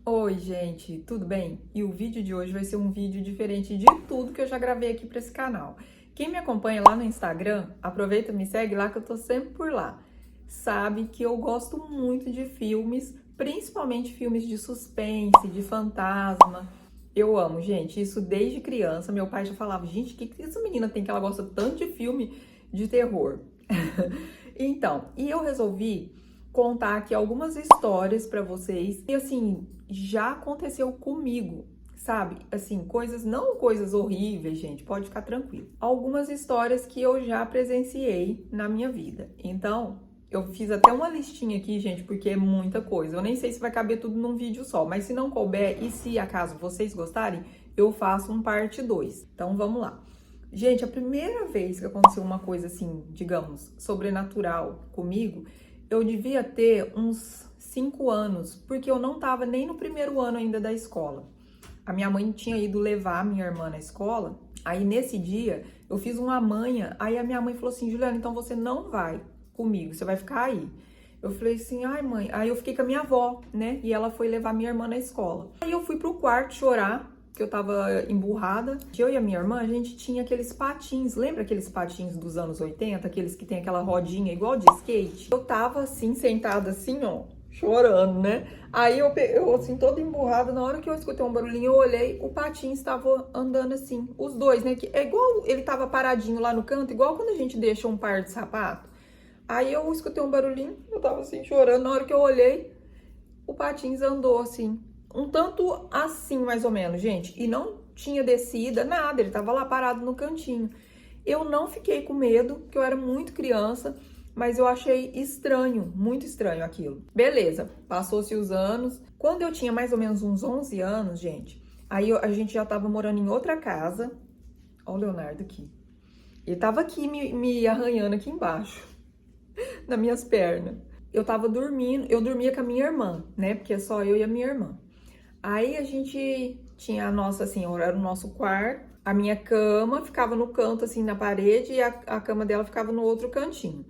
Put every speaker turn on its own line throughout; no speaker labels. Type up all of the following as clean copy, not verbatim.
Oi, gente, tudo bem? E o vídeo de hoje vai ser um vídeo diferente de tudo que eu já gravei aqui para esse canal. Quem me acompanha lá no Instagram, aproveita e me segue lá que eu tô sempre por lá. Sabe que eu gosto muito de filmes, principalmente filmes de suspense, de fantasma. Eu amo, gente, isso desde criança. Meu pai já falava, gente, o que essa menina tem que ela gosta tanto de filme de terror? Então, e eu resolvi contar aqui algumas histórias pra vocês. E assim, já aconteceu comigo, sabe? Assim, não coisas horríveis, gente, pode ficar tranquilo. Algumas histórias que eu já presenciei na minha vida. Então, eu fiz até uma listinha aqui, gente, porque é muita coisa. Eu nem sei se vai caber tudo num vídeo só, mas se não couber e se acaso vocês gostarem, eu faço um parte 2. Então, vamos lá. Gente, a primeira vez que aconteceu uma coisa assim, digamos, sobrenatural comigo, eu devia ter uns 5 anos, porque eu não tava nem no primeiro ano ainda da escola. A minha mãe tinha ido levar a minha irmã na escola, aí nesse dia eu fiz uma manha, aí a minha mãe falou assim, Juliana, então você não vai comigo, você vai ficar aí. Eu falei assim, ai mãe, aí eu fiquei com a minha avó, né, e ela foi levar minha irmã na escola. Aí eu fui pro quarto chorar, que eu tava emburrada. Eu e a minha irmã, a gente tinha aqueles patins, lembra aqueles patins dos anos 80? Aqueles que tem aquela rodinha igual de skate? Eu tava assim, sentada assim, ó, chorando, né? Aí eu assim, toda emburrada, na hora que eu escutei um barulhinho, eu olhei, o patins estava andando assim, os dois, né? Que é igual, ele tava paradinho lá no canto, igual quando a gente deixa um par de sapato. Aí eu escutei um barulhinho, eu tava assim, chorando, na hora que eu olhei, o patins andou assim, um tanto assim, mais ou menos, gente. E não tinha descida, nada, ele tava lá parado no cantinho. Eu não fiquei com medo, porque eu era muito criança, mas eu achei estranho, muito estranho aquilo. Beleza, passou-se os anos. Quando eu tinha mais ou menos uns 11 anos, gente, aí a gente já tava morando em outra casa. Olha o Leonardo aqui. Ele tava aqui me arranhando aqui embaixo, nas minhas pernas. Eu tava dormindo, eu dormia com a minha irmã, né? Porque é só eu e a minha irmã. Aí a gente tinha a nossa, assim, era o nosso quarto, a minha cama ficava no canto, assim, na parede, e a cama dela ficava no outro cantinho.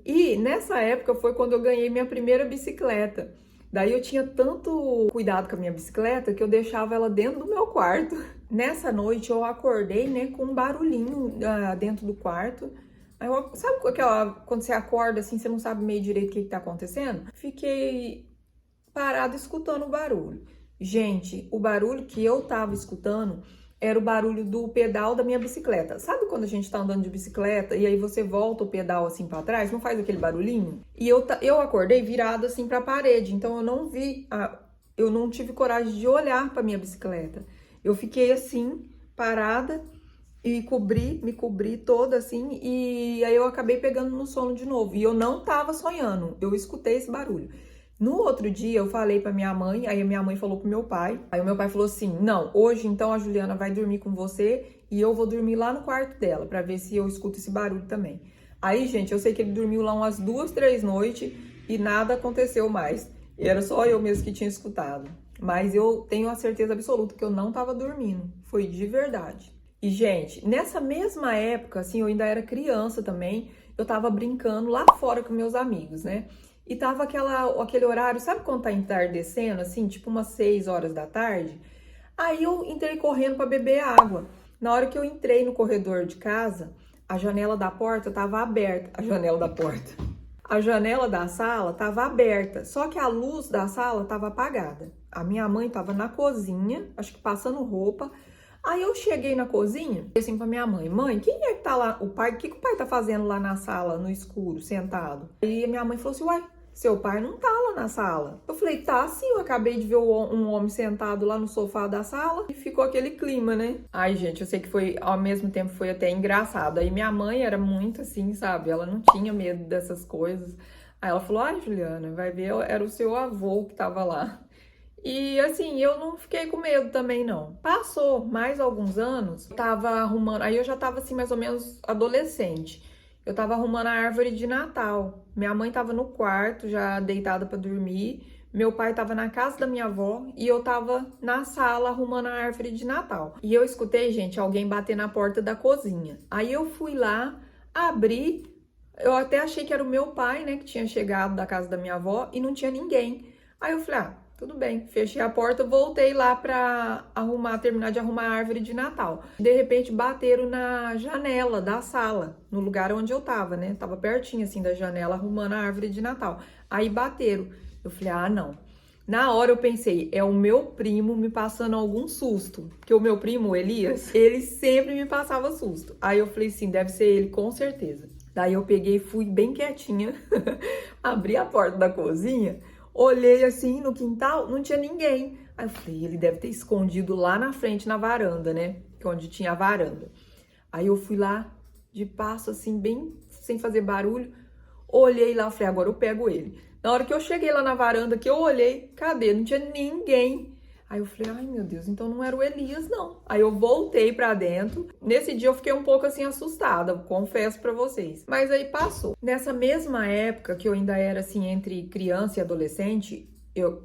E nessa época foi quando eu ganhei minha primeira bicicleta. Daí eu tinha tanto cuidado com a minha bicicleta que eu deixava ela dentro do meu quarto. Nessa noite eu acordei, né, com um barulhinho dentro do quarto. Aí sabe quando você acorda assim, você não sabe meio direito o que tá acontecendo? Fiquei parada escutando o barulho. Gente, o barulho que eu tava escutando era o barulho do pedal da minha bicicleta. Sabe quando a gente tá andando de bicicleta e aí você volta o pedal assim pra trás, não faz aquele barulhinho? E eu acordei virada assim pra parede, então eu não vi, eu não tive coragem de olhar pra minha bicicleta. Eu fiquei assim, parada e me cobri toda assim, e aí eu acabei pegando no sono de novo. E eu não tava sonhando, eu escutei esse barulho. No outro dia eu falei pra minha mãe, aí a minha mãe falou pro meu pai. Aí o meu pai falou assim: "Não, hoje então a Juliana vai dormir com você e eu vou dormir lá no quarto dela pra ver se eu escuto esse barulho também". Aí, gente, eu sei que ele dormiu lá umas 2, 3 noites e nada aconteceu mais. E era só eu mesmo que tinha escutado. Mas eu tenho a certeza absoluta que eu não tava dormindo. Foi de verdade. E, gente, nessa mesma época, assim, eu ainda era criança também, eu tava brincando lá fora com meus amigos, né? E tava aquele horário, sabe quando tá entardecendo, assim, tipo umas 6 horas da tarde? Aí eu entrei correndo para beber água. Na hora que eu entrei no corredor de casa, a janela da porta tava aberta. A janela da porta. A janela da sala tava aberta, só que a luz da sala tava apagada. A minha mãe tava na cozinha, acho que passando roupa. Aí eu cheguei na cozinha, e assim pra minha mãe, mãe, quem é que tá lá? O pai, o que o pai tá fazendo lá na sala, no escuro, sentado? Aí a minha mãe falou assim, uai, seu pai não tá lá na sala. Eu falei, tá sim, eu acabei de ver um homem sentado lá no sofá da sala e ficou aquele clima, né? Ai, gente, eu sei que foi, ao mesmo tempo, foi até engraçado. Aí minha mãe era muito assim, sabe? Ela não tinha medo dessas coisas. Aí ela falou, ai, Juliana, vai ver, era o seu avô que tava lá. E assim, eu não fiquei com medo também, não. Passou mais alguns anos, eu tava arrumando, aí eu já tava assim, mais ou menos adolescente. Eu tava arrumando a árvore de Natal. Minha mãe tava no quarto, já deitada pra dormir. Meu pai tava na casa da minha avó e eu tava na sala arrumando a árvore de Natal. E eu escutei, gente, alguém bater na porta da cozinha. Aí eu fui lá, abri, eu até achei que era o meu pai, né, que tinha chegado da casa da minha avó e não tinha ninguém. Aí eu falei, tudo bem. Fechei a porta, voltei lá pra terminar de arrumar a árvore de Natal. De repente, bateram na janela da sala, no lugar onde eu tava, né? Tava pertinho, assim, da janela, arrumando a árvore de Natal. Aí bateram. Eu falei, ah, não. Na hora eu pensei, é o meu primo me passando algum susto. Porque o meu primo, o Elias, ele sempre me passava susto. Aí eu falei assim, deve ser ele, com certeza. Daí eu peguei, fui bem quietinha, abri a porta da cozinha, olhei assim no quintal, não tinha ninguém. Aí eu falei, ele deve ter escondido lá na frente, na varanda, né? Que é onde tinha a varanda. Aí eu fui lá, de passo assim, bem sem fazer barulho, olhei lá, falei, agora eu pego ele. Na hora que eu cheguei lá na varanda, que eu olhei, cadê? Não tinha ninguém. Aí eu falei, ai meu Deus, então não era o Elias, não. Aí eu voltei pra dentro. Nesse dia eu fiquei um pouco assim assustada, confesso pra vocês. Mas aí passou. Nessa mesma época que eu ainda era assim entre criança e adolescente,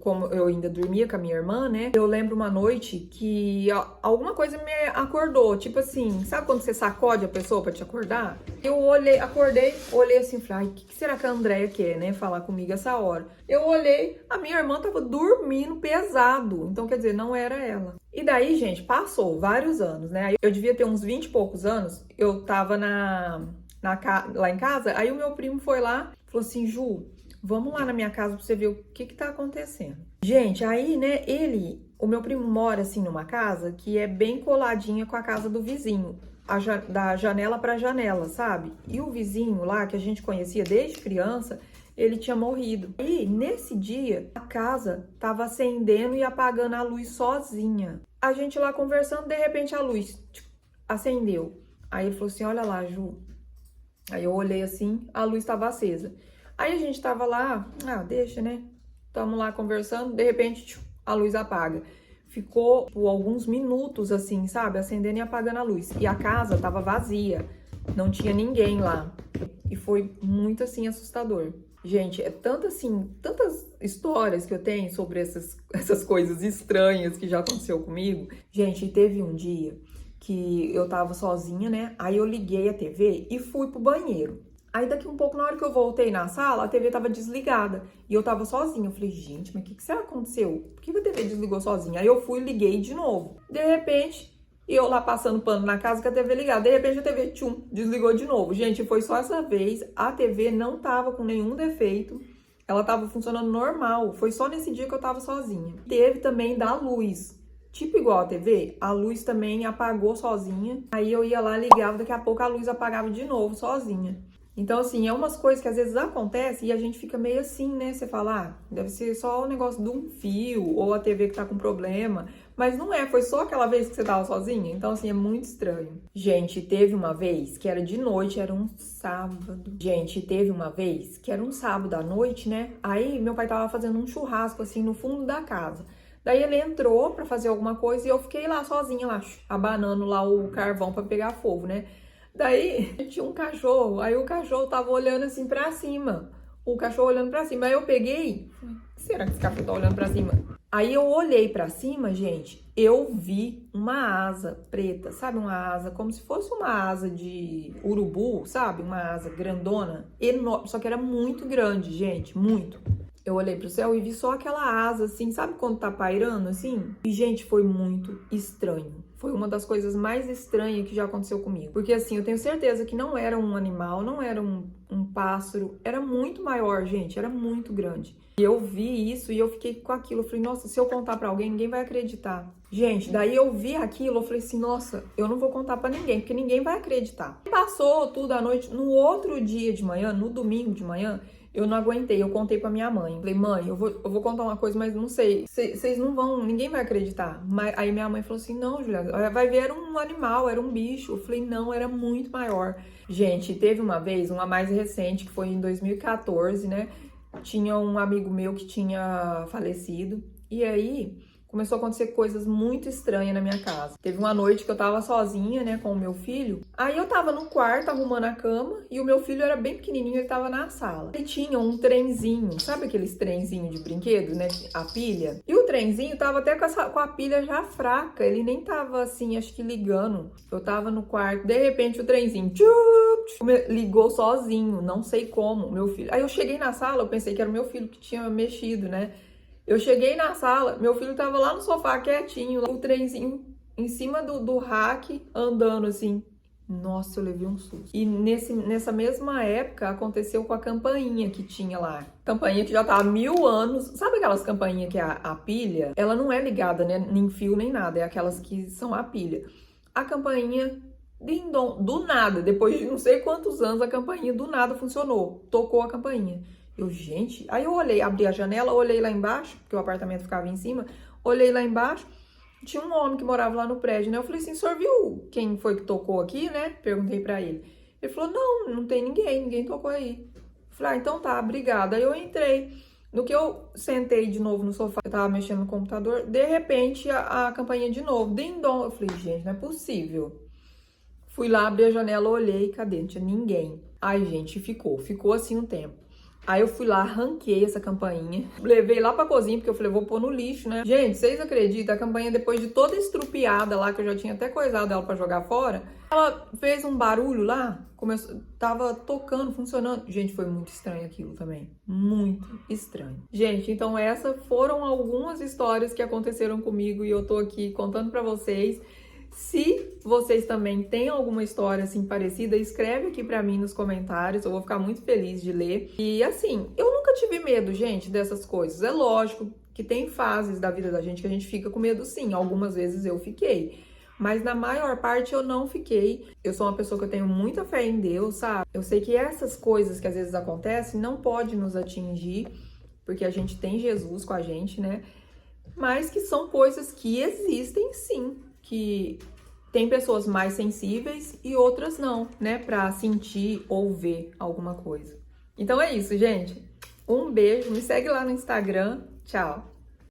como eu ainda dormia com a minha irmã, né? Eu lembro uma noite que alguma coisa me acordou. Tipo assim, sabe quando você sacode a pessoa pra te acordar? Eu olhei, acordei, olhei assim, falei, ai, o que será que a Andréia quer, né? Falar comigo essa hora. Eu olhei, a minha irmã tava dormindo pesado. Então, quer dizer, não era ela. E daí, gente, passou vários anos, né? Eu devia ter uns 20 e poucos anos. Eu tava lá em casa, aí o meu primo foi lá, falou assim, Ju, vamos lá na minha casa pra você ver o que tá acontecendo. Gente, aí, né, o meu primo mora, assim, numa casa que é bem coladinha com a casa do vizinho. Da janela pra janela, sabe? E o vizinho lá, que a gente conhecia desde criança, ele tinha morrido. E, nesse dia, a casa tava acendendo e apagando a luz sozinha. A gente lá conversando, de repente a luz acendeu. Aí ele falou assim, olha lá, Ju. Aí eu olhei assim, a luz tava acesa. Aí a gente tava lá, deixa, né? Tamo lá conversando, de repente a luz apaga. Ficou por alguns minutos assim, sabe? Acendendo e apagando a luz. E a casa tava vazia, não tinha ninguém lá. E foi muito assim assustador. Gente, é tantas histórias que eu tenho sobre essas coisas estranhas que já aconteceu comigo. Gente, teve um dia que eu tava sozinha, né? Aí eu liguei a TV e fui pro banheiro. Aí daqui um pouco, na hora que eu voltei na sala, a TV tava desligada. E eu tava sozinha. Eu falei, gente, mas o que será que aconteceu? Por que a TV desligou sozinha? Aí eu fui e liguei de novo. De repente, eu lá passando pano na casa com a TV ligada. De repente a TV, desligou de novo. Gente, foi só essa vez. A TV não tava com nenhum defeito. Ela tava funcionando normal. Foi só nesse dia que eu tava sozinha. Teve também da luz. Tipo igual a TV, a luz também apagou sozinha. Aí eu ia lá, ligava, daqui a pouco a luz apagava de novo sozinha. Então, assim, é umas coisas que às vezes acontecem e a gente fica meio assim, né? Você fala, deve ser só o negócio de um fio ou a TV que tá com problema. Mas não é, foi só aquela vez que você tava sozinha. Então, assim, é muito estranho. Gente, teve uma vez que era de noite, era um sábado. Gente, teve uma vez que era um sábado à noite, né? Aí meu pai tava fazendo um churrasco, assim, no fundo da casa. Daí ele entrou pra fazer alguma coisa e eu fiquei lá sozinha, lá, abanando lá o carvão pra pegar fogo, né? Daí tinha um cachorro, aí o cachorro tava olhando assim pra cima. O cachorro olhando pra cima. Aí eu peguei, o que será que esse cachorro tá olhando pra cima? Aí eu olhei pra cima, gente, eu vi uma asa preta, sabe? Uma asa como se fosse uma asa de urubu, sabe? Uma asa grandona, enorme, só que era muito grande, gente, muito. Eu olhei pro céu e vi só aquela asa, assim, sabe quando tá pairando, assim? E, gente, foi muito estranho. Foi uma das coisas mais estranhas que já aconteceu comigo. Porque, assim, eu tenho certeza que não era um animal, não era um pássaro. Era muito maior, gente, era muito grande. E eu vi isso e eu fiquei com aquilo. Eu falei, nossa, se eu contar pra alguém, ninguém vai acreditar. Gente, daí eu vi aquilo, eu falei assim, nossa, eu não vou contar pra ninguém, porque ninguém vai acreditar. Passou tudo à noite, no outro dia de manhã, no domingo de manhã, eu não aguentei, eu contei pra minha mãe. Falei, mãe, eu vou contar uma coisa, mas não sei. Vocês não vão, ninguém vai acreditar. Aí minha mãe falou assim, não, Juliana, vai ver, era um animal, era um bicho. Eu falei, não, era muito maior. Gente, teve uma vez, uma mais recente, que foi em 2014, né? Tinha um amigo meu que tinha falecido. E aí começou a acontecer coisas muito estranhas na minha casa. Teve uma noite que eu tava sozinha, né, com o meu filho. Aí eu tava no quarto arrumando a cama e o meu filho era bem pequenininho, ele tava na sala. Ele tinha um trenzinho, sabe aqueles trenzinhos de brinquedo, né, a pilha? E o trenzinho tava até com a pilha já fraca, ele nem tava assim, acho que ligando. Eu tava no quarto, de repente o trenzinho ligou sozinho, não sei como, meu filho. Aí eu cheguei na sala, eu pensei que era o meu filho que tinha mexido, né? Eu cheguei na sala, meu filho tava lá no sofá quietinho, o trenzinho em cima do rack, andando assim. Nossa, eu levei um susto. E nessa mesma época aconteceu com a campainha que tinha lá. Campainha que já tá há 1000 anos. Sabe aquelas campainhas que é a pilha? Ela não é ligada, né? Nem fio, nem nada. É aquelas que são a pilha. A campainha, do nada, depois de não sei quantos anos, a campainha do nada funcionou. Tocou a campainha. Gente... Aí eu olhei, abri a janela, olhei lá embaixo, porque o apartamento ficava em cima. Olhei lá embaixo. Tinha um homem que morava lá no prédio, né? Eu falei assim, o senhor viu quem foi que tocou aqui, né? Perguntei pra ele. Ele falou, não tem ninguém tocou aí. Eu falei, então tá, obrigada. Aí eu entrei. No que eu sentei de novo no sofá, eu tava mexendo no computador, de repente a campainha de novo, ding-dong. Eu falei, gente, não é possível. Fui lá, abri a janela, olhei, cadê? Não tinha ninguém. Ai, gente, ficou assim um tempo. Aí eu fui lá, arranquei essa campainha, levei lá pra cozinha, porque eu falei, vou pôr no lixo, né? Gente, vocês acreditam? A campainha, depois de toda estrupiada lá, que eu já tinha até coisado ela pra jogar fora, ela fez um barulho lá, tava tocando, funcionando. Gente, foi muito estranho aquilo também. Muito estranho. Gente, então essas foram algumas histórias que aconteceram comigo e eu tô aqui contando pra vocês. Se vocês também têm alguma história assim parecida, escreve aqui pra mim nos comentários, eu vou ficar muito feliz de ler. E assim, eu nunca tive medo, gente, dessas coisas. É lógico que tem fases da vida da gente que a gente fica com medo, sim. Algumas vezes eu fiquei, mas na maior parte eu não fiquei. Eu sou uma pessoa que eu tenho muita fé em Deus, sabe? Eu sei que essas coisas que às vezes acontecem não podem nos atingir, porque a gente tem Jesus com a gente, né? Mas que são coisas que existem, sim, que tem pessoas mais sensíveis e outras não, né, pra sentir ou ver alguma coisa. Então é isso, gente. Um beijo, me segue lá no Instagram. Tchau!